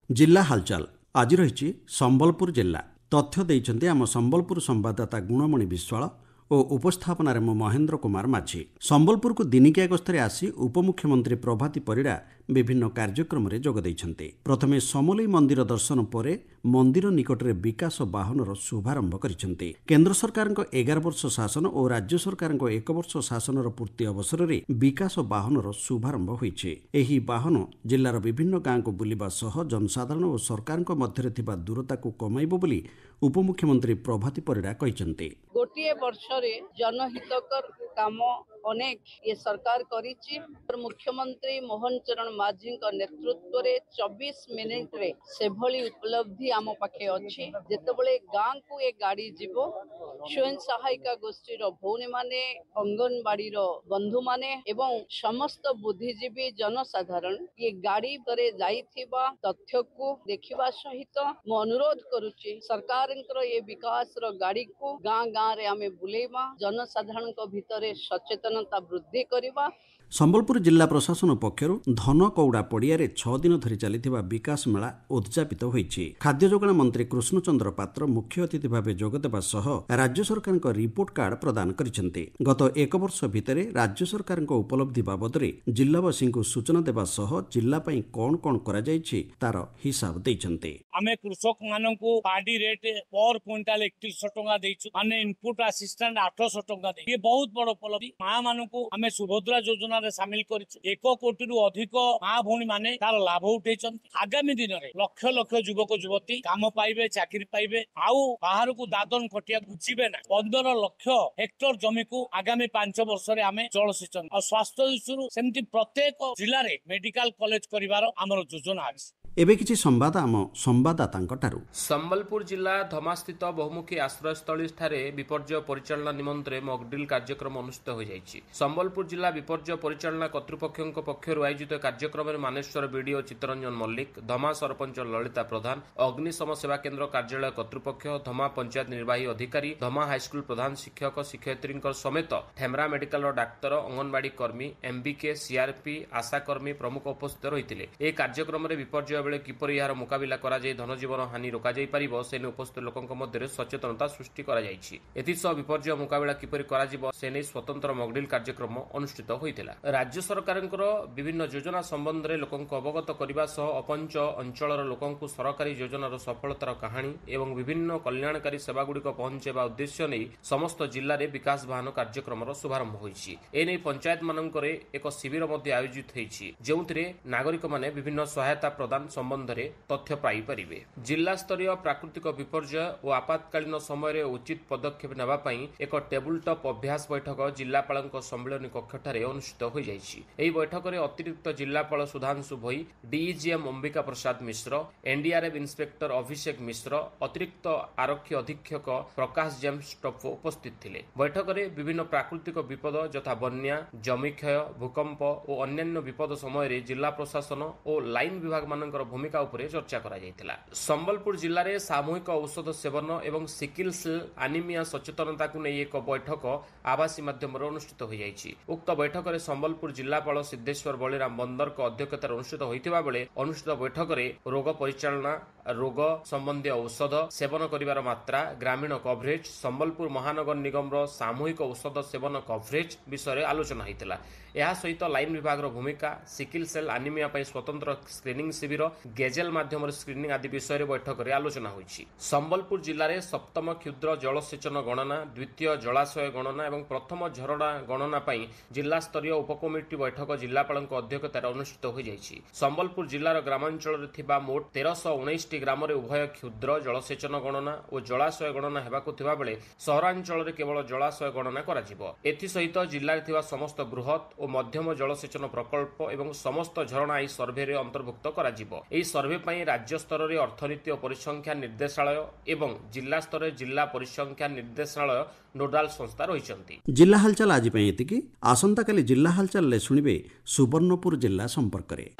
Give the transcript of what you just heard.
जिला हालचाल आज रही संबलपुर जिला तथ्य देइछन्ते आम संबलपुर संवाददाता गुणमणि विश्वाल और उपस्थापन मु महेन्द्र कुमार माझी। संबलपुर को दिनिकिया गस्तरे आसी उपमुख्यमंत्री प्रभाती परिड़ा विभिन्न कार्यक्रम में जोग दैछन्ते। प्रथमे समलेई मंदिर दर्शन पर मंदिर निकटरे विकास वाहनर शुभारंभ करिसेंते। केंद्र सरकार 11 वर्ष शासन और राज्य सरकार 1 वर्ष शासनर पूर्ति अवसर में विकास वाहनर शुभारंभ होइछे। एही वाहन जिल्लार विभिन्न गाँव को बुलिबा सह जनसाधारण और सरकार मध्य थिबा दूरता को कमाइबो बोली उपमुख्यमंत्री प्रभाती परिड़ा कहिसेंते। गोटे वर्ष जनहितकर काम अनेक ये सरकार करिछि। मुख्यमंत्री मोहन चरण माझी नेतृत्व रे 24 मिनिट रे से भली उपलब्धि आम पाखे अछि। जेतेबेले गाँ को ये गाड़ी जीवो स्वयं सहायिका गोष्ठीर भौणी माने अंगनवाड़ी बंधु माने एवं समस्त बुद्धिजीवी जनसाधारण ये गाड़ी करे जाइथिबा तथ्य को देखिबा सहित मु अनुरोध करुछि सरकार ये विकास रो गाड़ी को गाँ गाँ रे आमे बुलेबा जनसाधारण भितर सचेतनता वृद्धि करिबा। संबलपुर जिला प्रशासन पक्षर धनकौड़ा पड़िया 6 दिन धरी चलिथिबा विकास मेला उद्यापित होईछि। खाद्य जोगाण मंत्री कृष्णचंद्र पात्र मुख्य अतिथि भाव जोगदेवा सह राज्य सरकार रिपोर्ट कार्ड प्रदान करिसेंते। गत 1 वर्ष भितर राज्य सरकार उपलब्धि बाबदरे जिलावासी को सूचना देवा सह जिला पई कोन कोन करा जाईछि तार हिसाब दैछन्ते। आमे कृषक माननकु पार्टी रेट पर क्विंटाल 3100 टंका दैछु, माने इनपुट असिस्टेंट 800 टंका दे। ये बहुत बड़ उपलब्धि। मां माननकु आमे सुभद्रा योजना सामिल कर 1 कोटी रु अधिक माँ भौणी माने तार लाभ उठे। आगामी दिन में लक्ष लक्ष युवक युवती काम पाइबे, चाकरी पाइबे, आउ बाहर को दादन खटिया जीवे ना। 15 लाख हेक्टर जमी को आगामी 5 वर्ष में आम जलसेचन और स्वास्थ्य दृष्टि सेमती प्रत्येक जिले में मेडिकल कॉलेज करिवार आमर योजना अछि। एबे किछि संवाद आम संवाददातांकटारु। संबलपुर जिला धमास्थित बहुमुखी आश्रयस्थली ठारे विपर्यय परिचालना निमंत्रे मॉकड्रिल कार्यक्रम अनुष्ठित हो जाइछि। संबलपुर जिला विपर्यय परिचालना कर्तृपक्षों पक्षर आयोजित कार्यक्रम में मानेश्वर बीडीओ चित्तरंजन मल्लिक, धमा सरपंच ललिता प्रधान, अग्निशम सेवा केन्द्र कार्यालय कर्तृपक्ष, धमा पंचायत निर्वाही अधिकारी, धमा हाईस्कूल प्रधान शिक्षक शिक्षयित्री समेत ठेमरा मेडिकल डाक्तर, अंगनवाड़ी कर्मी, एमबीके, सीआरपी, आशाकर्मी प्रमुख उपस्थित रही। यह कार्यक्रम में विपर्यय बेले किपरि यार मुकाबिला करा जाय धनजीवन हानि रोका जाय परिबो सेने उपस्थित लोकंक मध्य सचेतनता सृष्टि करा जायछि। एथिसह विपर्यय मुकाबिला किपरि करा जिवो सेने स्वतंत्र मॉकड्रिल कार्यक्रम अनुष्ठित होइतिला। राज्य सरकारଙ୍କର विभिन्न योजना संबंध में लोकंक अवगत करने सह अपंच अंचलर लोकंक सरकारी योजनार सफलतार कहानी एवं विभिन्न कल्याणकारी सेवागुड़िक पहुंचाइबा उद्देश्य नहीं समस्त जिले में विकास वाहन कार्यक्रम शुभारंभ होइछि। एने पंचायत मानकरे एक शिविर मध्य आयोजित होइछि जेउथिरे नागरिक माने विभिन्न सहायता प्रदान संबंध में तथ्य पाई परिबे। जिला स्तरीय प्राकृतिक विपर्यय और आपातकालीन समय उचित पदक्षेप नेबा पई एक टेबुल टॉप अभ्यास बैठक जिलापालक सम्मेलन कक्षठारे अनुष्ठित हो जाइछि। एही बैठक में अतिरिक्त जिलापाल सुधांशु भोई, DGM Ambika Prasad Mishra, NDRF inspector अभिषेक मिश्र, अतिरिक्त आरक्षी अधीक्षक प्रकाश जेम्स टप्पो उपस्थित थिले। बैठक में विभिन्न प्राकृतिक विपद यथा बन्या, जमी क्षय, भूकंप और अन्यान्य विपद समय जिला प्रशासन और लाइन विभाग मानकर भूमिका उपरे चर्चा करा जायतिला। संबलपुर जिले में सामूहिक औषध सेवन एवं सिकिल सेल एनीमिया सचेतनता को नहीं एक बैठक आवासी माध्यम अनुष्ठित हो जाइछि। उक्त बैठक में संबलपुर जिलापाल सिद्धेश्वर बलिराम बंदर अध्यक्षतार अनुष्ठित होइतिबा बेले अनुष्ठित बैठक में रोग परिचालना, रोग संबंधी औषध सेवन करिवार मात्रा, ग्रामीण कवरेज, संबलपुर महानगर निगम सामूहिक औषध सेवन कवरेज विषय आलोचना होइतिला। यह सहित लाइन विभाग भूमिका, सिकिल सेल एनीमिया पई स्वतंत्र स्क्रीनिंग शिविर, गेजेल माध्यम स्क्रीनिंग आदि विषय बैठक में आलोचना होइछि। संबलपुर जिले में सप्तम क्षुद्र जलसेचन गणना, द्वितीय जलाशय गणना एवं प्रथम झरणा गणना पई जिला स्तरीय उपकमिटी बैठक जिलापाल अध्यक्षतार अनुष्ठित हो जाइछि। संबलपुर जिलार ग्रामांचल थिबा मोट 1319 ग्राम उभय क्षुद्र जलसेचन गणना और जलाशय गणना हेबाकु थिबा बेले सहरांचल केवल जलाशय गणना करा जिवो। एथि सहित जिल्लारे थिबा समस्त बृहत और मध्यम जलसेचन प्रकल्प एवं समस्त झरणा ई सर्वे रे अंतर्भुक्त करा जिवो। एही सर्वे पई राज्य स्तर रे अर्थनीति और परिसंख्यान निर्देशालय एवं जिला स्तर रे जिला परिसंख्यान निर्देशालय नोडाल संस्था रहिसंती। जिला हालचाल आज पई एतिकी। आसंता काली जिला हालचाल ले सुनिबे सुवर्णपुर जिला संपर्क रे।